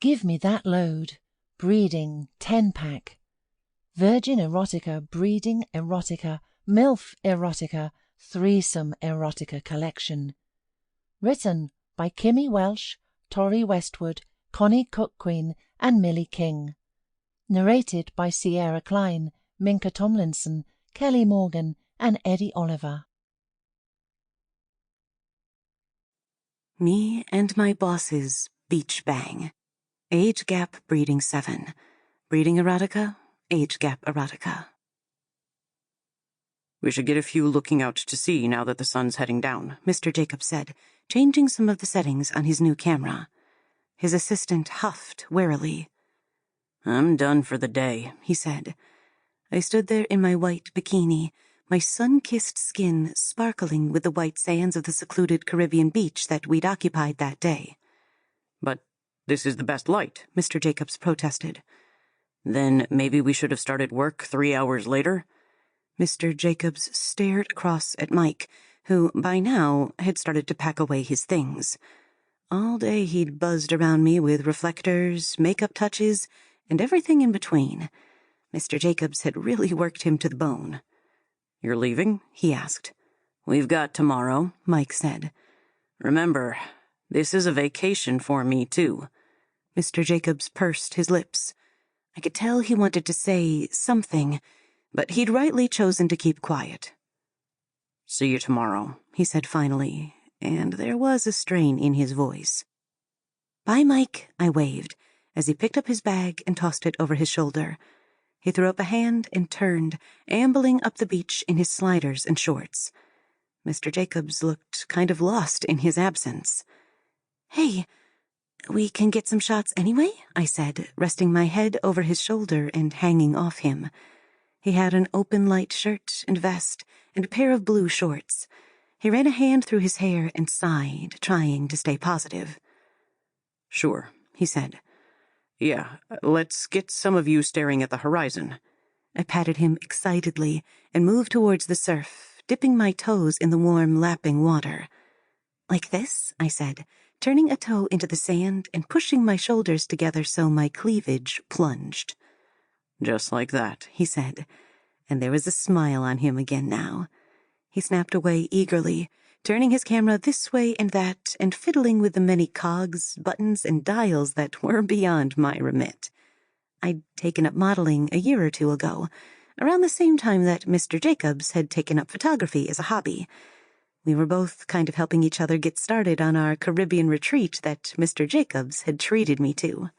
Give me that load. Breeding 10-pack. Virgin Erotica Breeding Erotica Milf Erotica Threesome Erotica Collection. Written by Kimmy Welsh, Tori Westwood, Connie Cuckquean and Millie King. Narrated by Sierra Kline, Minka Tomlinson, Kelly Morgan and Edie Olliver. Me and my bosses beach bang. Age gap breeding 7. Breeding erotica, age gap erotica. We should get a few looking out to sea now that the sun's heading down, Mr. Jacobs said, changing some of the settings on his new camera. His assistant huffed warily. I'm done for the day, he said. I stood there in my white bikini, my sun-kissed skin sparkling with the white sands of the secluded Caribbean beach that we'd occupied that day. But this is the best light, Mr. Jacobs protested. Then maybe we should have started work 3 hours later? Mr. Jacobs stared across at Mike, who, by now, had started to pack away his things. All day he'd buzzed around me with reflectors, makeup touches, and everything in between. Mr. Jacobs had really worked him to the bone. You're leaving? He asked. We've got tomorrow, Mike said. Remember, this is a vacation for me, too. Mr. Jacobs pursed his lips. I could tell he wanted to say something, but he'd rightly chosen to keep quiet. See you tomorrow, he said finally, and there was a strain in his voice. Bye, Mike, I waved, as he picked up his bag and tossed it over his shoulder. He threw up a hand and turned, ambling up the beach in his sliders and shorts. Mr. Jacobs looked kind of lost in his absence. Hey, we can get some shots anyway, I said, resting my head over his shoulder and hanging off him. He had an open light shirt and vest and a pair of blue shorts. He ran a hand through his hair and sighed, trying to stay positive. Sure, he said. Yeah, let's get some of you staring at the horizon. I patted him excitedly and moved towards the surf, dipping my toes in the warm, lapping water. Like this, I said, turning a toe into the sand and pushing my shoulders together so my cleavage plunged. Just like that, he said, and there was a smile on him again now. He snapped away eagerly, turning his camera this way and that, and fiddling with the many cogs, buttons, and dials that were beyond my remit. I'd taken up modeling a year or two ago, around the same time that Mr. Jacobs had taken up photography as a hobby. We were both kind of helping each other get started on our Caribbean retreat that Mr. Jacobs had treated me to.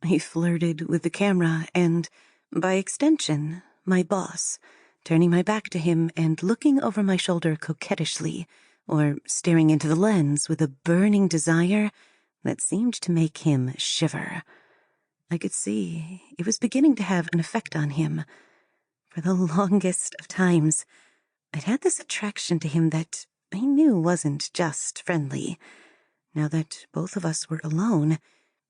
He flirted with the camera and, by extension, my boss, turning my back to him and looking over my shoulder coquettishly, or staring into the lens with a burning desire that seemed to make him shiver. I could see it was beginning to have an effect on him. For the longest of times, I'd had this attraction to him that I knew wasn't just friendly. Now that both of us were alone,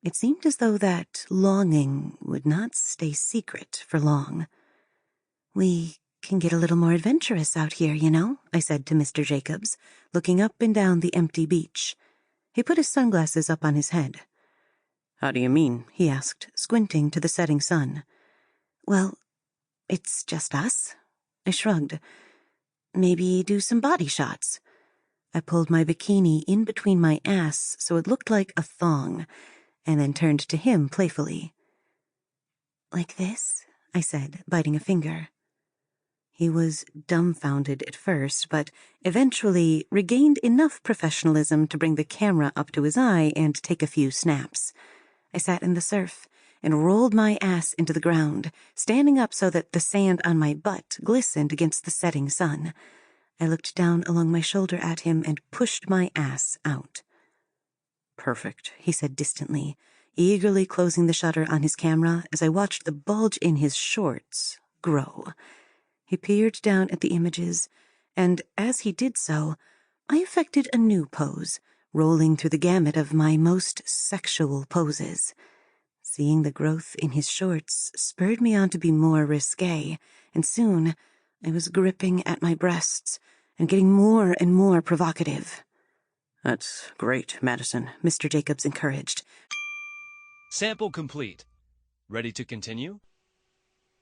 it seemed as though that longing would not stay secret for long. We can get a little more adventurous out here, you know, I said to Mr. Jacobs, looking up and down the empty beach. He put his sunglasses up on his head. How do you mean? He asked, squinting to the setting sun. Well, it's just us. I shrugged. Maybe do some body shots. I pulled my bikini in between my ass so it looked like a thong, and then turned to him playfully. Like this, I said, biting a finger. He was dumbfounded at first, but eventually regained enough professionalism to bring the camera up to his eye and take a few snaps. I sat in the surf and rolled my ass into the ground, standing up so that the sand on my butt glistened against the setting sun. I looked down along my shoulder at him and pushed my ass out. Perfect, he said distantly, eagerly closing the shutter on his camera as I watched the bulge in his shorts grow. He peered down at the images, and as he did so, I effected a new pose, rolling through the gamut of my most sexual poses. Seeing the growth in his shorts spurred me on to be more risque, and soon I was gripping at my breasts and getting more and more provocative. That's great, Madison, Mr. Jacobs encouraged. Sample complete. Ready to continue?